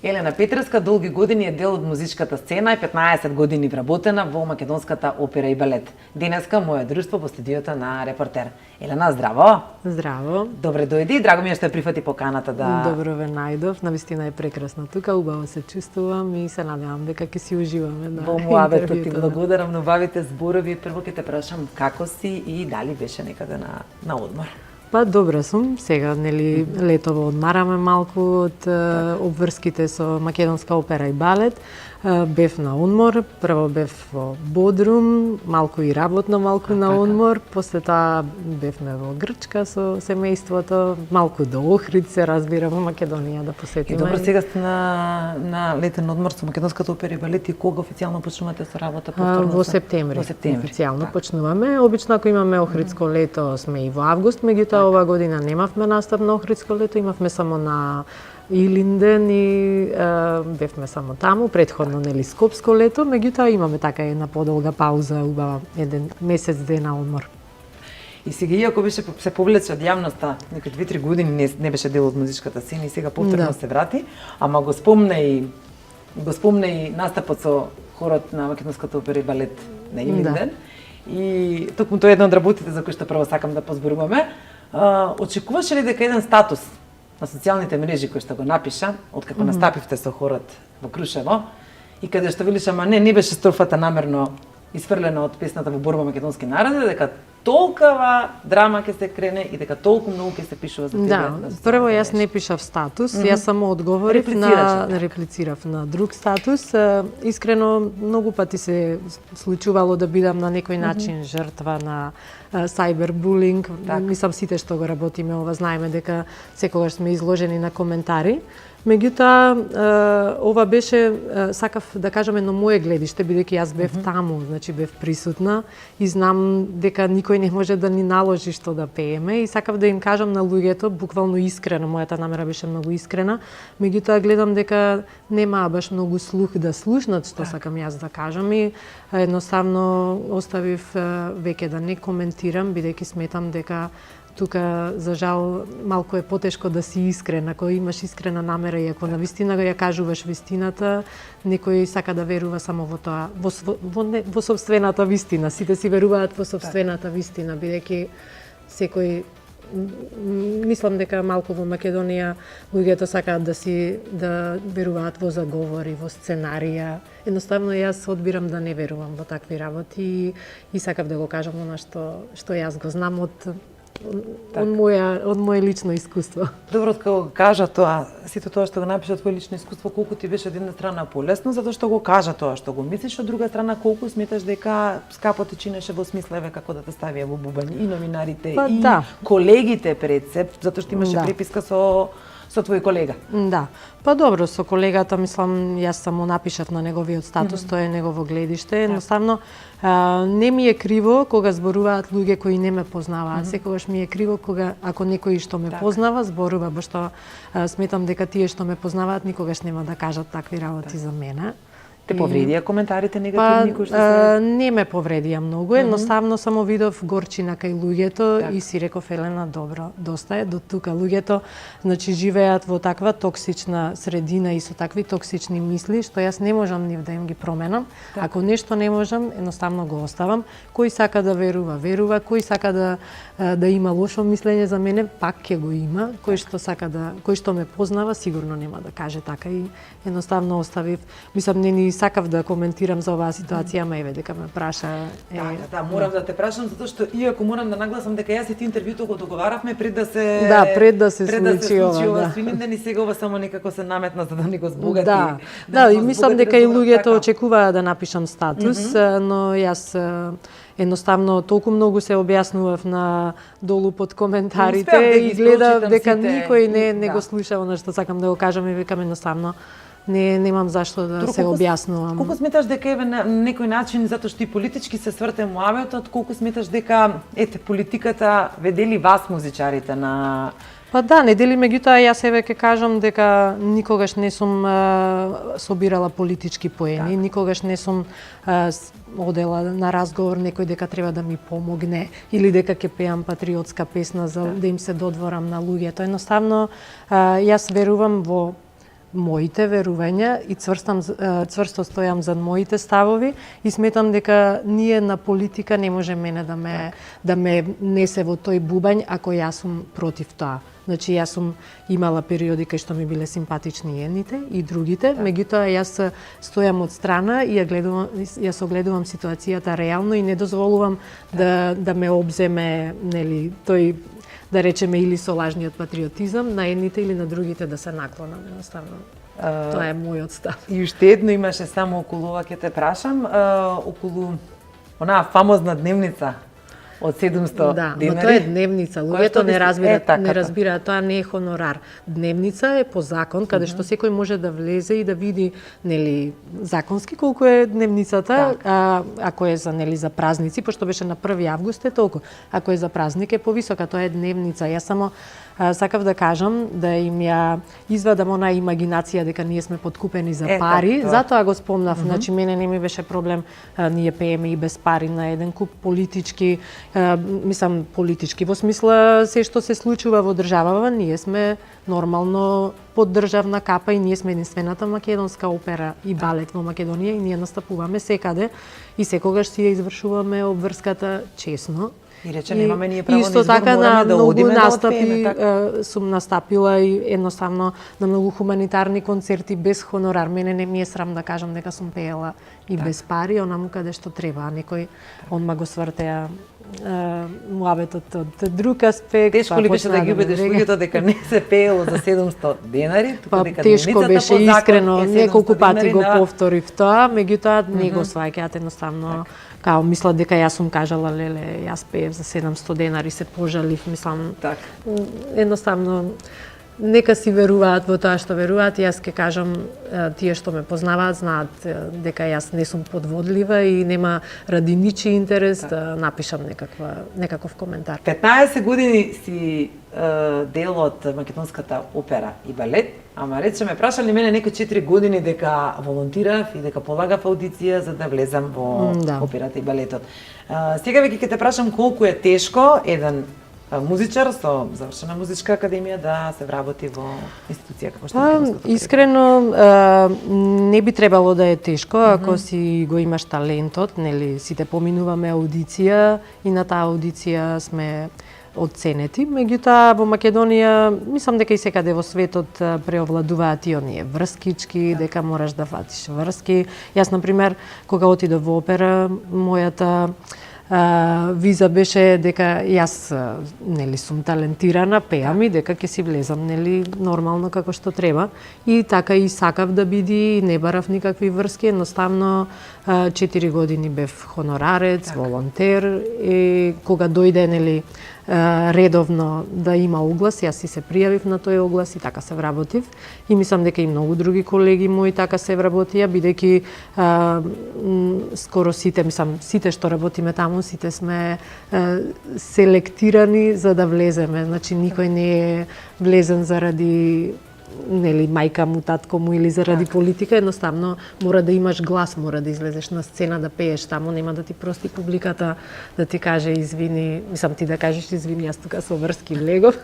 Елена Петревска долги години е дел од музичката сцена и 15 години вработена во македонската опера и балет. Денеска моје друштво во студиото на Репортер. Елена, здраво! Здраво! Добре дојди, драго ми е што ја прифати поканата да... Добро ве најдов, навистина е прекрасно тука, убаво се чувствувам и се надевам дека ќе си уживаме на во муабетот. Ти благодарам на убавите зборови. Прво ќе те прашам како си и дали беше некаде на одмор. Па добра сум, сега нели летово одмараме малку од обврските со македонска опера и балет. Бев на одмор, прво бев во Бодрум, малку и работно, малку на одмор, после тоа бевме во Грчка со семејството, малку до Охрид се разбира во Македонија да посетиме. И добро, сега сте на летен одмор со македонската опера и балет и кога официјално почнувате со работа повторно? Во септември. Во септември. Официјално почнуваме. Обично ако имаме Охридско лето сме и во август, меѓутоа ова година немавме настап на Охридско лето, имавме само на Илинден и бевме само таму, предходно нели Скопско лето, меѓутоа имаме така една подолга пауза, убава еден месец дена одмор. И сега, иако беше се повлече од јавноста, некои 2-3 години не беше дел од музичката сцена и сега повторно се врати, ама го спомна и настапот со хорот на македонската опера и балет на Илинден. И токму тоа е една од работите за кои што прво сакам да позборуваме. Очекуваше ли дека еден статус на социјалните мрежи кој што го напиша, откако настапивте со хорот во Крушево, и каде што велиш, ама не беше строфата намерно исфрлена од песната во борба македонски народ, дека толкова драма ќе се крене и дека толку многу ќе се пишува за тебе. Да, прво јас не пишав статус, јас само одговорив реплицирав на друг статус. Искрено многу пати се случувало да бидам на некој начин жртва на сайбербулинг. Мислам сите што го работиме ова знаеме дека секогаш сме изложени на коментари. Меѓутоа, ова беше, сакав да кажам едно мое гледиште, бидејќи јас бев таму, значи бев присутна и знам дека никој не може да ни наложи што да пееме и сакав да им кажам на луѓето, буквално искрено, мојата намера беше многу искрена, меѓутоа гледам дека нема баш многу слух да слушнат што сакам јас да кажам и едноставно оставив веќе да не коментирам, бидејќи сметам дека тука, за жал, малку е потешко да си искрен. Ако имаш искрена намера и ако навистина ја кажуваш вистината, некој сака да верува само во тоа, во сопствената вистина. Сите си веруваат во сопствената вистина, бидејќи секој мислам дека малку во Македонија луѓето сакаат да веруваат во заговори, во сценарија. Едноставно јас одбирам да не верувам во такви работи и сакав да го кажам она што јас го знам од мое лично искуство. Добро, кога кажа тоа, сите тоа што го напиша од твое лично искуство, колку ти беше од една страна полесно, затоа што го кажа тоа што го мислиш, од друга страна колку сметаш дека скапо ти чинеше во смисла еве како да те ставија во бубањ и новинарите и колегите пред се, затоа што имаше преписка со твој колега. Да. Па добро, со колегата, мислам, јас само напишав на неговиот статус, тоа е негово гледиште. Едноставно, не ми е криво кога зборуваат луѓе кои не ме познаваат. Секогаш ми е криво кога, ако некој што ме познава, зборува, башто сметам дека тие што ме познаваат никогаш нема да кажат такви работи за мене. Те повредија коментарите негативни кои што се... Не ме повредија многу, едноставно само видов горчина кај луѓето и си реков, Елена, добро, доста е, до тука луѓето, значи живеат во таква токсична средина и со такви токсични мисли, што јас не можам нив да им ги променам. Ако нешто не можам, едноставно го оставам. Кој сака да верува, верува, кој сака да има лошо мислење за мене, пак ќе го има. Кој што ме познава, сигурно нема да каже така и едноставно оставив. Мислам, не сакав да коментирам за оваа ситуација, ама еве дека ме праша. Да, морам да те прашам затоа што иако морам да нагласам дека јас и ти интервјуто го договаравме пред да се пред да се случи ова. Свилинден и сега ова само некако се наметна за да не го збогати. Да, и мислам дека и луѓето очекуваа да напишам статус, но јас едноставно толку многу се објаснував на долу под коментарите и гледав дека никој не го слуша она што сакам да го кажам и викам едноставно немам зашто да се објаснувам. Колку сметаш дека еве на некој начин, затоа што и политички се сврте муабетот, колку сметаш дека политиката ве дели вас музичарите на Па да, недели, меѓутоа јас еве ќе кажам дека никогаш не сум собирала политички поени, никогаш не сум одела на разговор некој дека треба да ми помогне или дека ќе пеам патриотска песна за да им се додворам на луѓето. Едноставно јас верувам во моите верувања и цврсто стојам зад моите ставови и сметам дека ние на политика не може мене да ме несе во тој бубањ ако јас сум против тоа. Значи јас сум имала периоди кај што ми биле симпатични едните и другите, меѓутоа јас стојам од страна и јас огледувам ситуацијата реално и не дозволувам да ме обземе, нели, тој, да речеме, или со лажниот патриотизам на едните или на другите да се наклонам, едноставно. Тоа е мојот став. И уште едно имаше само околу ова, ќе те прашам, околу онаа фамозна дневница од 700 да, денари. но тоа е дневница. Луѓето не разбираат, тоа не е хонорар. Дневница е по закон каде што секој може да влезе и да види, нели, законски колку е дневницата, ако е за, нели, за празници, пошто беше на 1 август е толку. Ако е за празник е повисока, тоа е дневница. Јас само сакав да кажам да им ја извадам онаа имагинација дека ние сме подкупени за пари, затоа го спомнав. Значи мене не ми беше проблем, ние пееме и без пари на еден куп политички, мислам политички во смисла се што се случува во државава, ние сме нормално под државна капа и ние сме единствената македонска опера и балет во Македонија и ние настапуваме секаде и секогаш си ја извршуваме обврската честно. И рече, немаме ние право исто на избор, така мораме да многу одиме настапи, да отпееме, сум настапила и едноставно на многу хуманитарни концерти без хонорар. Мене не ми е срам да кажам дека сум пеела и без пари, онаму каде што треба, а некој онма го свртеа муабетот од друг аспект. Тешко ли беше да ги убедиш луѓето дека не се пеело за 700 денари, туку дека тешко беше, искрено, неколку пати го на... повторив тоа, меѓутоа не го сваќаат, едноставно као мислат дека јас сум кажала леле, јас пеев за 700 денари, се пожалив, мислам. Едноставно нека си веруваат во тоа што веруваат. Јас ќе кажам, тие што ме познаваат знаат дека јас не сум подводлива и нема ради ничи интерес да напишам некаков коментар. 15 години си дел од македонската опера и балет, ама речеме прашали мене некои 4 години дека волонтирав и дека полагав аудиција за да влезам во операта и балетот. Сега веќе ќе те прашам колку е тешко еден музичар со завршена музичка академија да се вработи во институција како што е. Искрено не би требало да е тешко ако си го имаш талентот, нели сите поминуваме аудиција и на таа аудиција сме оценети, меѓутоа во Македонија мислам дека и секаде во светот преовладуваат и оние врскички, дека мораш да фатиш врски. Јас на пример кога отидов во опера, мојата виза беше дека јас нели сум талентирана, пеам и дека ќе си влезам нели нормално како што треба. И така и сакав да биде, не барав никакви врски, едноставно 4 години бев хонорарец, волонтер и кога дојде нели редовно да има оглас, јас си се пријавив на тој оглас и така се вработив. И мислам дека и многу други колеги мои така се вработија, бидејќи скоро сите, мислам, сите што работиме таму, сите сме селектирани за да влеземе. Значи никој не е влезен заради нели мајка му, татко му или заради политика, едноставно мора да имаш глас, мора да излезеш на сцена да пееш таму, нема да ти прости публиката да ти каже извини, мислам ти да кажеш извини, јас тука со врски влегов.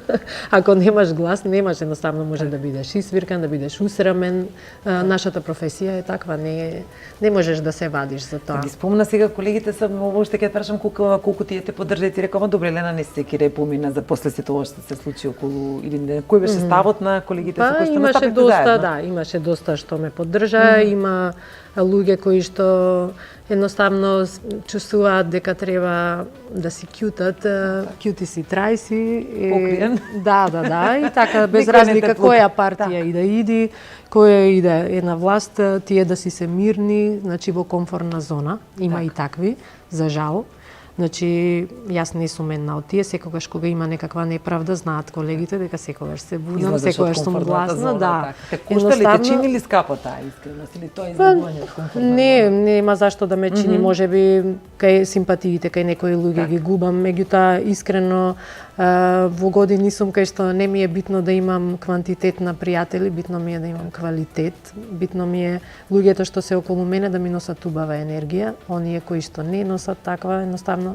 Ако немаш глас, немаш, едноставно може да бидеш исвиркан, да бидеш усрамен. Нашата професија е таква, не можеш да се вадиш за тоа. Ги спомна сега колегите се, уште ќе прашам колку тие те поддржат и рекома добре, Лена не се кире помина за после сето ова што се случи околу или не, кој беше ставот на колегите со кои што имаше доста, имаше доста што ме поддржа, има луѓе кои што едноставно чувствуваат дека треба да си кјутат, кјути си, трај си. Покриен. Да, и така, без разлика која партија и да иди, која и да е на власт, тие да си се мирни, значи во комфортна зона, има и такви, за жал. Значи, јас не сум една од тие, секогаш кога има некаква неправда, знаат колегите дека секогаш се будам, секогаш сум гласна, да. Те кошта ли, те чини ли скапо таа искреност или тоа излегување од комфортна зона? Нема зашто да ме чини, можеби кај симпатиите, кај некои луѓе ги губам, меѓутоа искрено Во години сум кај што не ми е битно да имам квантитет на пријатели, битно ми е да имам квалитет. Битно ми е луѓето што се околу мене да ми носат убава енергија, оние кои што не носат таква, едноставно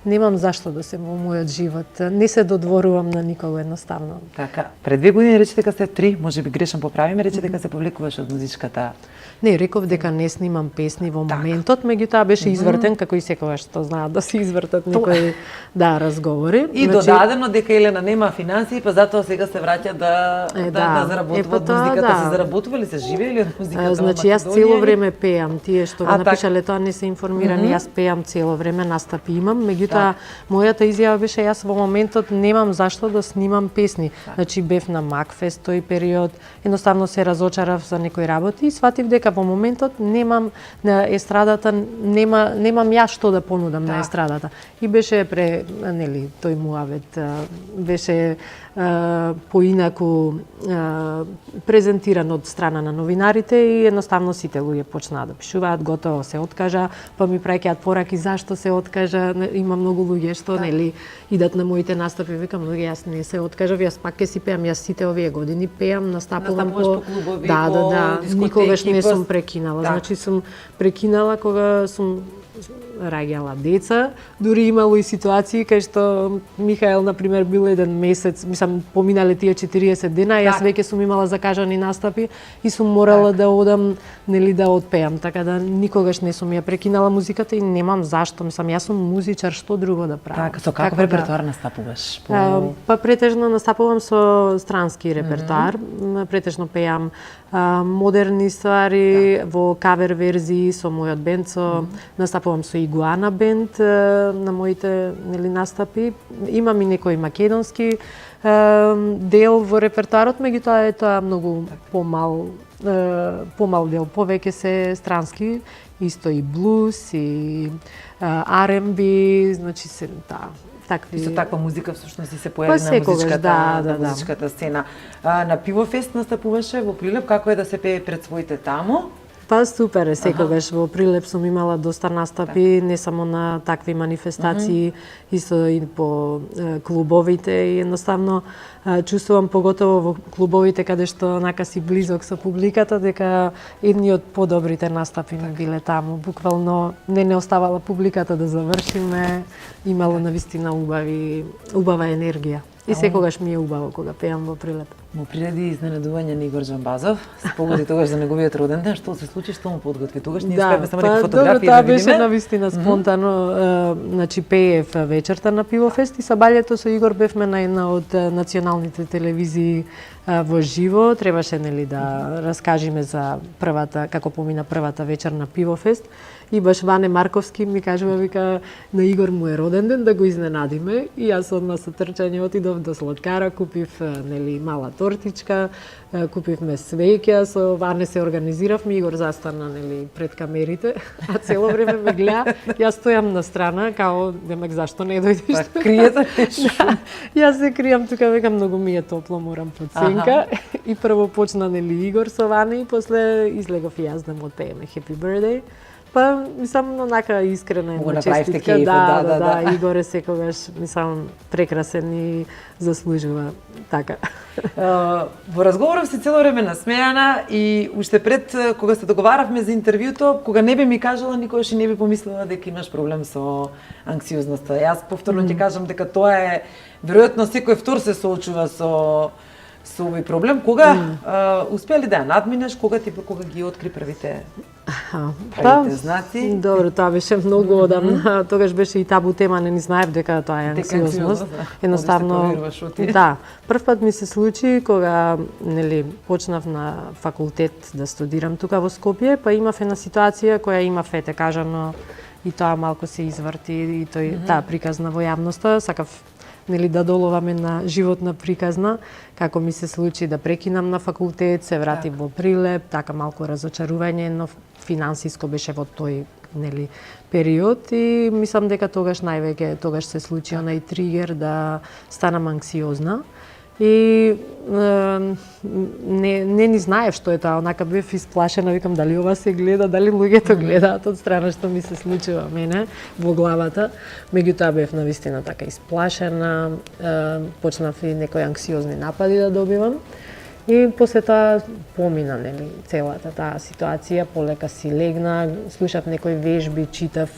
немам зашто да се во мојот живот. Не се додворувам на никого едноставно. Така, пред 2 години рече дека сте 3, можеби грешно поправиме, рече дека се повлекуваш од музичката. Не, реков дека не снимам песни во моментот, меѓутоа беше извртен, како и секогаш што знаат да се извртат некои разговори. И додадено дека Елена нема финансии, па затоа сега се враќа да заработува од музиката. Се заработува или се живее од музиката? Значи јас цело време пеам, тие што го напишале тоа не се информирани, јас пеам цело време, настапи имам, меѓутоа мојата изјава беше јас во моментот немам зашто да снимам песни. Значи бев на Макфест тој период, едноставно се разочарав за некои работи и сватив дека во моментот немам на естрадата, немам јас што да понудам на естрадата. И беше тој муавет беше поинаку презентиран од страна на новинарите и едноставно сите луѓе почнаа да пишуваат, готово се откажа, па ми праќаат пораки зашто се откажа. Има многу луѓе што идат на моите настапи, викам луѓе јас не се откажав, јас пак ќе си пеам, јас сите овие години пеам, настапувам по клубови, никогаш не сум прекинала. Значи сум прекинала кога сум раѓала деца, дури имало и ситуации кај што Михаел на пример бил еден месец, мислам поминале тие 40 дена, јас веќе сум имала закажани настапи и сум морала да одам, да отпеам, така да никогаш не сум ја прекинала музиката и немам зашто, мислам јас сум музичар, што друго да правам. Така, со каков репертоар настапуваш? Па претежно настапувам со странски репертоар, претежно пеам модерни ствари во кавер верзии со мојот бенд, настапувам со Игуана бенд на моите настапи. Имам и некој македонски дел во репертоарот, меѓутоа е тоа многу помал дел, повеќе се странски, исто и блуз и R&B, значи се такви. Исто таква музика всушност и се појави на музичката сцена. На Пивофест настапуваше во Прилеп, како е да се пее пред своите таму? Па супер е, секогаш во Прилеп сум имала доста настапи, не само на такви манифестации, исто и по клубовите и едноставно чувствувам поготово во клубовите каде што нака си близок со публиката дека едни од подобрите настапи ми биле таму. Буквално не оставала публиката да завршиме, имало навистина убава енергија. И секогаш ми е убаво кога пеам во Прилеп. Му приреди изненадување на Игор Џамбазов. Се погоди тогаш за неговиот роден ден, што се случи, што му подготви тогаш? Ние успеавме само некои фотографии да видиме. Тоа беше навистина спонтано. Значи пеев вечерта на Пивофест и сабаљето со Игор бевме на една од националните телевизии во живо. Требаше да раскажеме за како помина првата вечер на Пивофест. И баш Ване Марковски ми кажува, вика, на Игор му е роден ден, да го изненадиме. И јас одма со трчање отидов до сладкара, купив мала тортичка, купивме свеќа, со Ване се организиравме, Игор застана пред камерите, а цело време ме гледа, јас стојам на страна, као, демек, зашто не дојдеш? Па, криете Јас се кријам тука, векам, многу ми е топло, морам подсенка. И прво почна, Игор со Ване, и после излегов и јас да му отпееме Happy Birthday. Па, мислам, онака искрена една честитка. Да, Игор е секогаш, мислам, прекрасен и заслужува така. Во разговоров си цело време насмејана и уште пред кога се договаравме за интервјуто, кога не би ми кажала, никогаш и не би помислила дека имаш проблем со анксиозноста. Јас повторно ќе кажам дека тоа е веројатно секој втор се соочува со овој проблем. Кога успеа ли да ја надминеш, кога ги откри првите знаци? Добро, тоа беше многу одамна. Тогаш беше и табу тема, не знаев дека тоа е анксиозност. Едноставно, прв пат ми се случи кога почнав на факултет да студирам тука во Скопје, па имав една ситуација која имав кажано и тоа малку се изврти и таа приказна во јавноста, сакав да доловаме на животна приказна, како ми се случи да прекинам на факултет, се вратив во Прилеп, така малку разочарување, но финансиско беше во тој период и мислам дека тогаш се случи онај тригер да станам анксиозна. И не ни знаев што е тоа, онака бев исплашена, викам дали ова се гледа, дали луѓето гледаат од страна што ми се случува мене во главата. Меѓутоа бев навистина така исплашена, почнав и некои анксиозни напади да добивам. И после тоа помина, нели, целата таа ситуација, полека си легна, слушав некои вежби, читав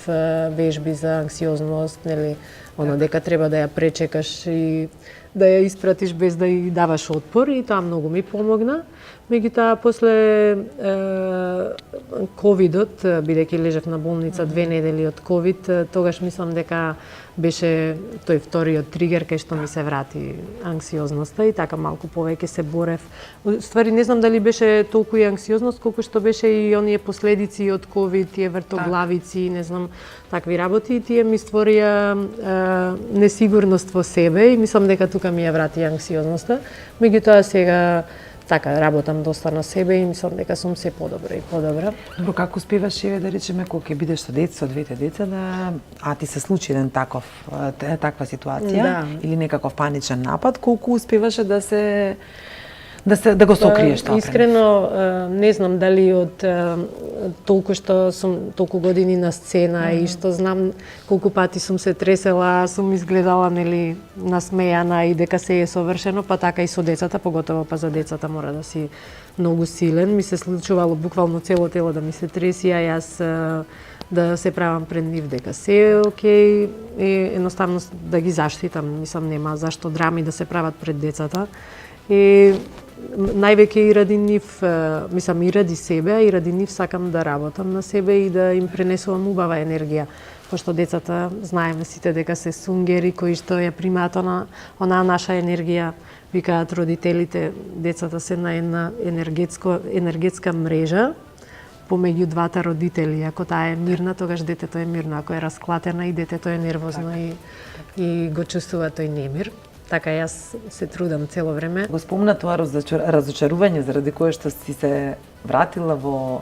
вежби за анксиозност, нели, оно дека треба да ја пречекаш и да ја испратиш без да ја даваш отпор, и тоа многу ми помогна. Меѓутоа, после ковидот, бидејќи лежав на болница 2 недели од ковид, тогаш мислам дека беше тој вториот тригер кај што ми се врати анксиозноста и така малку повеќе се борев. Ствари не знам дали беше толку и анксиозност колку што беше и оние последици од ковид, тие вртоглавици, не знам, такви работи, и тие ми створија несигурност во себе и мислам дека тука ми ја врати анксиозноста. Меѓутоа сега така работам доста на себе и мислам дека сум се подобра и подобра. Добро, како успеваш еве да речеме кога ќе бидеш со деца, со двете деца, а ти се случи еден таква ситуација или некаков паничен напад, колку успеваше да го сокриеш тоа? Искрено не знам дали од толку што сум толку години на сцена и што знам колку пати сум се тресела, сум изгледала, нели, насмејана и дека се е совршено, па така и со децата, поготово па за децата мора да си многу силен. Ми се случувало буквално цело тело да ми се треси, а јас да се правам пред нив дека се е окей и едноставно да ги заштитам. Мислам, нема зашто драми да се прават пред децата. И највеќе и ради нив, мислам и ради себе, и ради нив сакам да работам на себе и да им пренесувам убава енергија. Пошто децата, знаеме сите дека се сунгери кои што ја примаат онаа наша енергија, викаат родителите, децата се на една енергетска мрежа помеѓу двата родители. Ако таа е мирна, тогаш детето е мирно, ако е расклатена и детето е нервозно и го чувствува тој немир. Така јас се трудам цело време. Го спомна тоа разочарување заради кое што си се вратила во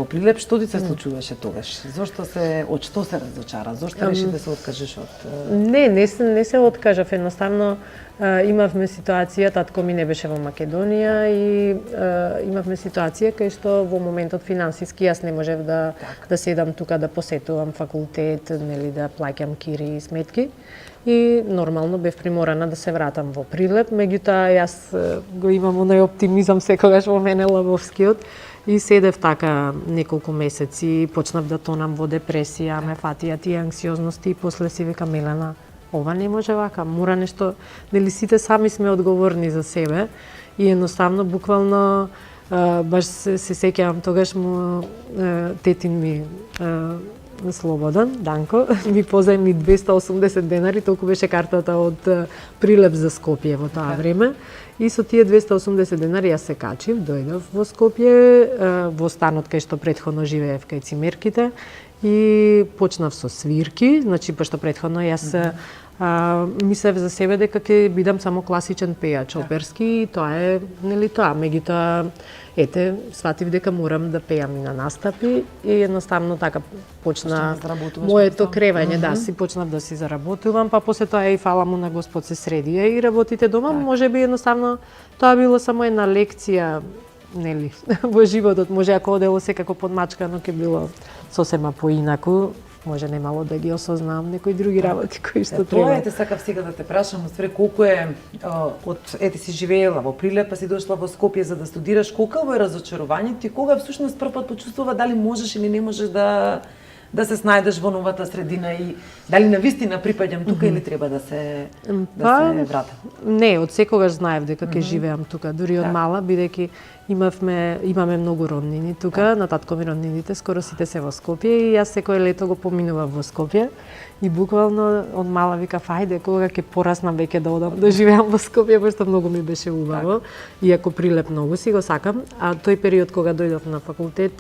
Прилеп, што ти се случуваше тогаш? Од што се разочара? Зошто реши да се откажеш од? Не се откажав, едноставно имавме ситуација, татко ми не беше во Македонија и имавме ситуација кај што во моментот финансиски јас не можев да седам тука да посетувам факултет, нели, да плаќам кири и сметки. И нормално бев приморана да се вратам во Прилеп, меѓутоа јас го имам оној оптимизам секогаш во мене лавовскиот и седев така неколку месеци, почнав да тонам во депресија, ме фатија тие анксиозности и после си викам, Елена, ова не може вака, мора нешто, нели сите сами сме одговорни за себе и едноставно буквално баш се сеќавам тогаш тетин ми Слободан, Данко, ми позајми 280 денари, толку беше картата од Прилеп за Скопје во тоа време. И со тие 280 денари јас се качив, дојдов во Скопје, во станот кај што претходно живеев кај цимерките и почнав со свирки, значи пошто претходно јас мислев за себе дека ќе бидам само класичен пејач оперски и тоа е, нели тоа, меѓутоа ете, сватив дека морам да пеам и на настапи и едноставно така почна моето кревање, да, си почнав да си заработувам, па после тоа и фала му на Господ се средија и работите дома, можеби едноставно тоа било само една лекција, нели, во животот, може ако одело секако подмачкано ќе било сосема поинаку. Може немало да ги осознавам некои други работи кои што треба. Тоа сакав сега да те прашам, уствари колку е си живеела во Прилеп, па си дошла во Скопје за да студираш, колку е разочарувањето и кога всушност прв пат почувствува дали можеш или не можеш да се снајдеш во новата средина и дали навистина припаѓам тука или треба да се вратам? Не, од секогаш знаев дека ќе живеам тука, дури од мала, бидејќи имаме многу роднини тука, на татко ми роднините, скоро сите се во Скопје и јас секое лето го поминував во Скопје и буквално од мала викав ајде кога ќе пораснам веќе да одам да живеам во Скопје, пошто многу ми беше убаво, иако Прилеп многу си го сакам, а тој период кога дојдов на факултет,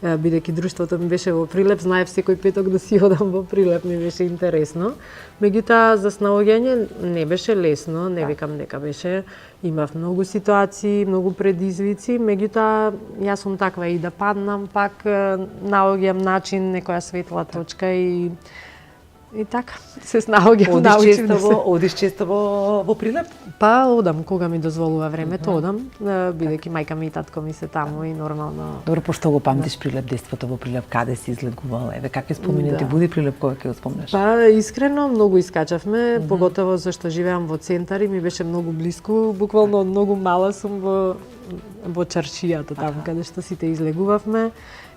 бидејќи друштвото ми беше во Прилеп, знаев секој петок да си одам во Прилеп, ми беше интересно. Меѓутоа за снаоѓање не беше лесно, не викам дека беше, имав многу ситуации, многу предизвици, меѓутоа јас сум таква и да паднам, пак наоѓам начин, некоја светла точка и И така, се снаоѓам, научив да се. Одиш често во Прилеп? Па одам кога ми дозволува времето, одам, бидејќи мајка ми и татко ми се таму и нормално. Добро, пошто го памтиш Прилеп, детството во Прилеп, каде си излегувала? Еве какви спомени ти буди Прилеп кога ќе го спомнеш? Па искрено многу искачавме, поготово зашто живеам во центар и ми беше многу блиску, буквално од многу мала сум во чаршијата таму каде што сите излегувавме.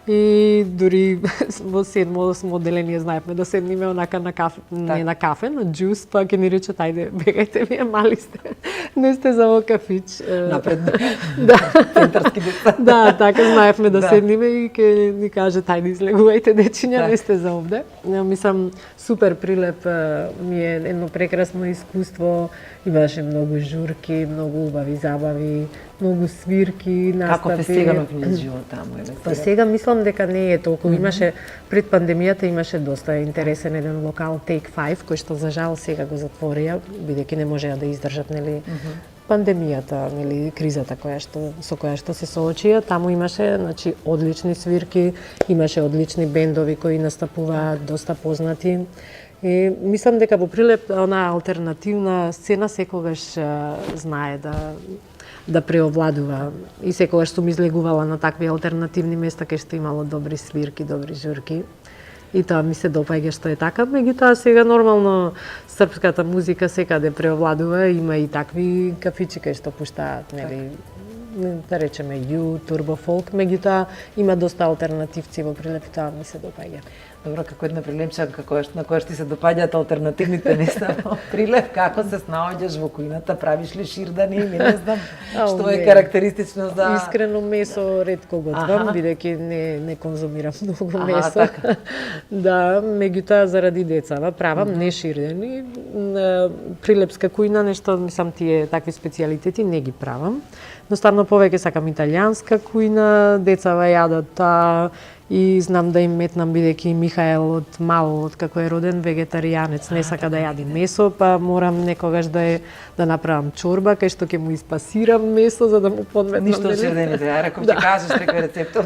И дури во 7-8 одделение знаевме да седниме онака на кафе, не на кафе, на џус, па ќе ни речат ајде бегајте, вие мали сте. Не сте за во кафич. Напред. Да. Центарски деца. Да, така знаевме да седниме и ќе ни кажат ајде излегувајте дечиња, не сте за овде. Мислам супер Прилеп ми е едно прекрасно искуство. Имаше многу журки, многу убави забави, многу свирки, настапи. Каков е сега новиот живот таму? Па сега мислам дека не е толку. Имаше пред пандемијата имаше доста интересен еден локал Take 5 кој што за жал сега го затворија бидејќи не можеа да издржат нели пандемијата, нели кризата со која што се соочија. Таму имаше значи одлични свирки, имаше одлични бендови кои настапуваат доста познати. И мислам дека во Прилеп она алтернативна сцена секогаш знае да преовладува и секогаш сум излегувала на такви алтернативни места кај што имало добри свирки, добри журки. И тоа ми се допаѓа што е така, меѓутоа сега нормално српската музика секаде преовладува, има и такви кафичи кај што пуштаат, нели, да речеме Ю, Турбо Фолк, меѓутоа има доста алтернативци во Прилеп, тоа ми се допаѓа. Добро, како една прилемчанка на која што се допаѓаат алтернативните места во Прилеп, како се снаоѓаш во кујната, правиш ли ширдани, не знам, што е карактеристично за... Искрено месо ретко готвам, бидејќи не конзумирам многу месо. Така. Да, меѓутоа заради децава правам не ширдени. Прилепска кујна, нешто, мислам, тие такви специјалитети не ги правам. Но ставно повеќе сакам италијанска кујна, децава јадат таа, и знам да им метнам бидејќи Михаел од мал, од како е роден вегетаријанец, не сака да јади месо, па морам некогаш да направам чорба кај што ќе му испасирам месо за да му подметнам. Ништо ширдените, ја реков ќе кажеш некој рецептот.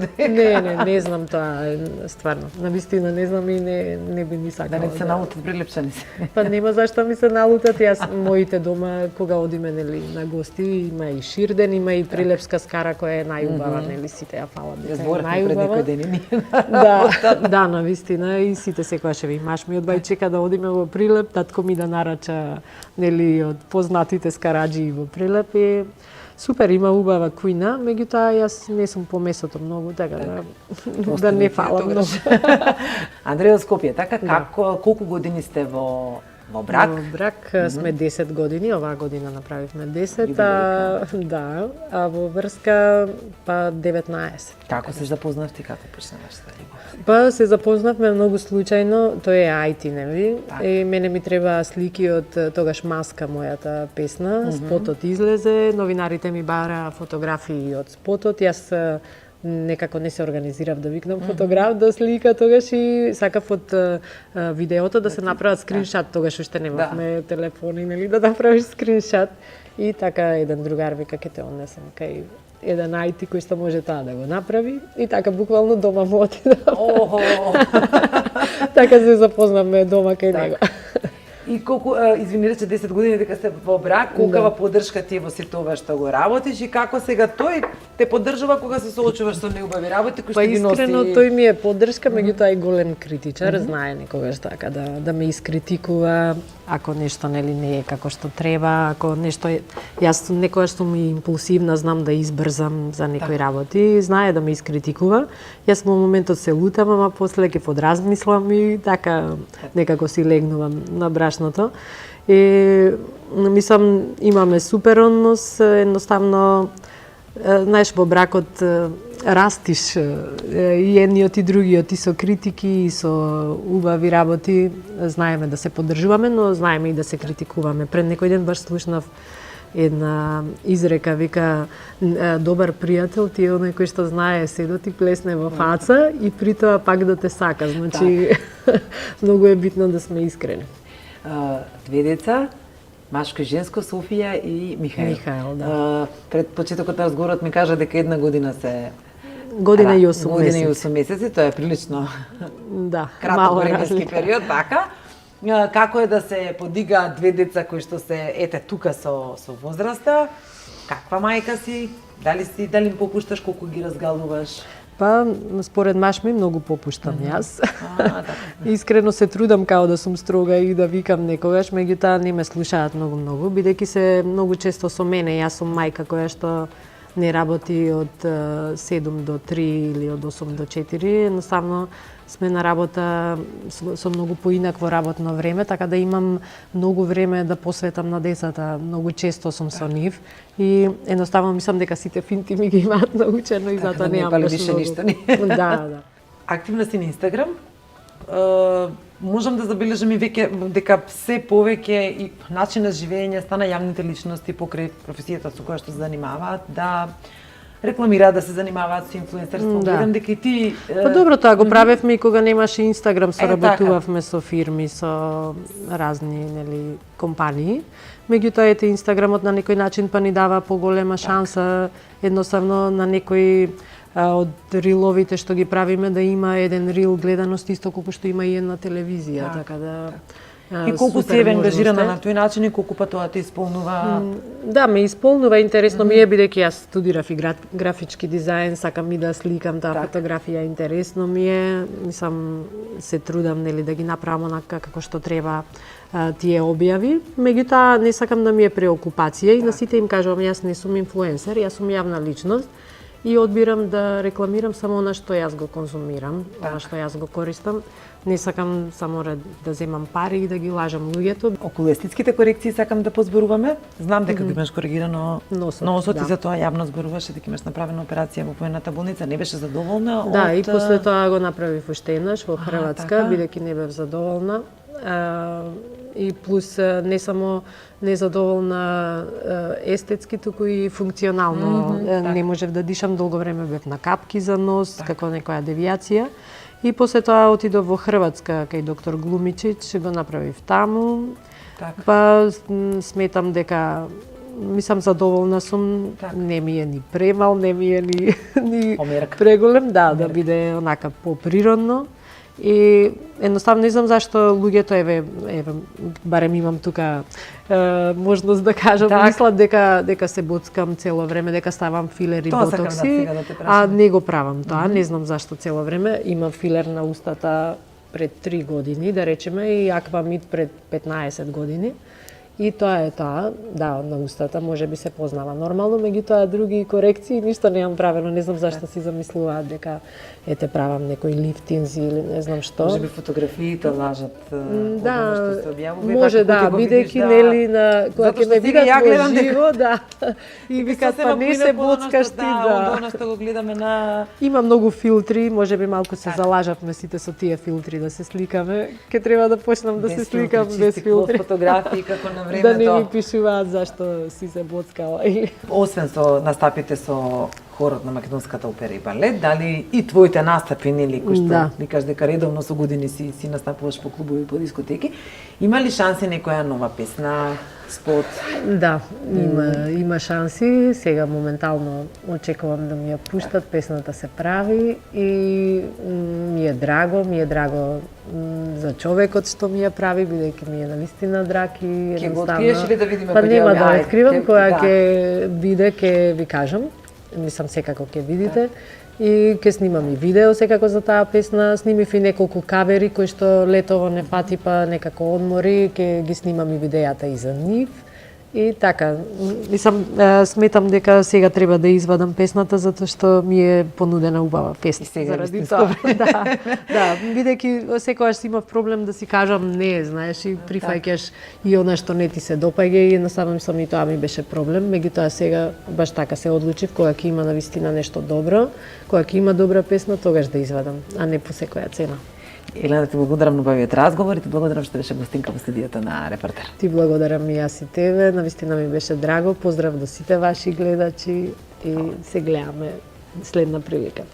Не знам тоа, стварно. На вистина не знам и не би ни сакала. Да не се налутат прилепчани се. Па нема зашто ми се налутат, јас моите дома кога одиме нели на гости има и ширден, има и прилепска скара која е најубава, нели сите ја фалат дека е најубава. Да, на вистина и сите секогаш ви маш ми од бајчека да одиме во Прилеп, татко ми да нарача нели од познатите скараџи во Прилеп и супер, има убава кујна, меѓутоа јас не сум по месото многу, така да не фалам многу. Андреја од Скопје, така колку години сте во брак? Во брак сме 10 години, оваа година направивме 10, а во врска па 19. Како се запознавте, како почна вашата љубов? Па се запознавме многу случајно, тој е IT, нели? И мене ми треба слики од тогаш Маска, мојата песна, спотот излезе, новинарите ми бара фотографии од спотот, јас некако не се организирав да викнам фотограф да слика тогаш и сакав од видеото да се направат скриншот, тогаш уште немавме телефони, нели, да направиш скриншот и така еден другар вика ќе те однесам кај еден IT кој што може таа да го направи и така буквално дома му отидам. Така се запознавме дома кај него. И колку, извини рече, 10 години дека сте во брак, колкава поддршка ти е во сето ова што го работиш и како сега тој те поддржува кога се соочуваш со неубави работи кои што ги носи? Па искрено тој ми е поддршка, меѓутоа и голем критичар, знае некогаш така да ме искритикува ако нешто нели не е како што треба, ако нешто е... Јас некогаш сум и импулсивна, знам да избрзам за некои работи, знае да ме искритикува. Јас во моментот се лутам, ама после ќе подразмислам и така некако си легнувам на брашното. И мислам имаме супер однос, едноставно знаеш во бракот растиш и едниот и другиот и со критики и со убави работи, знаеме да се поддржуваме, но знаеме и да се критикуваме. Пред некој ден баш слушнав една изрека, вика добар пријател ти е оној кој што знае се да ти плесне во фаца и при тоа пак да те сака. Значи многу е битно да сме искрени. Две деца, машко и женско, Софија и Михаел. Михаел, да. Пред почетокот на разговорот ми кажа дека една година се... Година и 8 месеци. Година и 8 месеци, тоа е прилично да, краток временски период, така. како е да се подигаат две деца кои што се ете тука со возраста, каква мајка си, дали им попушташ колку ги разгалуваш? Па, според маш ми, многу попуштам јас. Така. Искрено се трудам као да сум строга и да викам некогаш, меѓутоа не ме слушаат многу, бидејќи се многу често со мене. Јас сум мајка која што не работи од 7 до 3 или од 8 до 4. Едноставно сме на работа со многу поинакво работно време, така да имам многу време да посветам на децата. Многу често сум со нив и едноставно мислам дека сите финти ми ги имаат научено и затоа немам више ништо ни. Да. Активна си на Инстаграм. Можам да забележам и веќе дека се повеќе и начин на живење стана јавните личности покрај професијата со која што се занимаваат, да рекламираат, да се занимаваат со инфлуенсерство. Гледам дека и ти... Па добро, тоа го правевме и кога немаше Инстаграм, соработувавме со фирми, со разни, нели, компании. Меѓутоа, ете, Инстаграмот на некој начин па ни дава поголема шанса, едноставно на некој од риловите што ги правиме да има еден рил гледаност исто колку што има и една телевизија, така да и колку си е ангажирана на тој начин и колку па тоа те исполнува? Да, ме исполнува, интересно ми е бидејќи јас студирав и графички дизајн, сакам и да сликам таа фотографија, интересно ми е, мислам се трудам нели да ги направам онака како што треба тие објави, меѓутоа не сакам да ми е преокупација и на сите им кажувам јас не сум инфлуенсер, јас сум јавна личност и одбирам да рекламирам само она што јас го конзумирам, она што јас го користам. Не сакам само да земам пари и да ги лажам луѓето. Околу естетските корекции сакам да позборуваме. Знам дека ги имаш коригирано носот и затоа јавно зборуваше дека имаш направена операција во поената болница. Не беше задоволна од... Да, и после тоа го направив уште еднаш во Хрватска, бидејќи не бев задоволна. И плюс не само незадоволна естетски, туку и функционално. Не можев да дишам, долго време бев на капки за нос, како некоја девијација. И после тоа отидов во Хрватска кај доктор Глумичич, го направив таму. Па сметам дека мислам задоволна сум, не ми е ни премал, не ми е ни преголем, да биде онака поприродно. И едноставно не знам зашто луѓето еве барем имам тука можност да кажам, мислат дека се боцкам цело време, дека ставам филери, ботокси, не го правам тоа, не знам зашто цело време. Имам филер на устата пред 3 години, да речеме, и аквамид пред 15 години. И тоа е тоа, да, на устата може би се познава нормално, меѓутоа други корекции ништо немам правено, не знам зашто си замислуваат дека ете правам некои лифтинзи или не знам што. Може би фотографиите лажат да, што се објавува. Може да, бидејќи нели на кога ќе ме видат во живо, да. И викат па не се боцкаш ти, да. Она што го гледаме на... Има многу филтри, може би малку се залажавме сите со тие филтри да се сликаме. Ке треба да почнам да се сликам без филтри. Фотографии како на времето. Да не ми пишуваат зашто си се боцкала. Освен со настапите со хорот на македонската опера и балет, дали и твоите настапи, нели, кои што викаш дека редовно со години си настапуваш по клубови, по дискотеки, има ли шанси некоја нова песна, спот? Да, има шанси. Сега моментално очекувам да ми ја пуштат, песната се прави и ми е драго за човекот што ми ја прави, бидејќи ми е навистина драг и едноставно. Ќе го откриеш или да видиме кој нема да откривам, кога ќе биде ќе ви кажам. Мислам секако ќе видите. И ќе снимам и видео секако за таа песна. Снимив и неколку кавери кои што летово не фати па некако одмори, ќе ги снимам и видеата и за нив. И така, мислам, сметам дека сега треба да извадам песната затоа што ми е понудена убава песна. Заради тоа. Да, бидејќи секогаш имав проблем да си кажам не, знаеш, и прифаќаш и она што не ти се допаѓа и едноставно мислам и тоа ми беше проблем, меѓутоа сега баш така се одлучив кога ќе има навистина нешто добро, кога ќе има добра песна, тогаш да извадам, а не по секоја цена. Елена, ти благодарам на убавиот разговор и ти благодарам што беше гостинка во студиото на Репортер. Ти благодарам и јас и тебе, навистина ми беше драго. Поздрав до сите ваши гледачи и се гледаме следна прилика.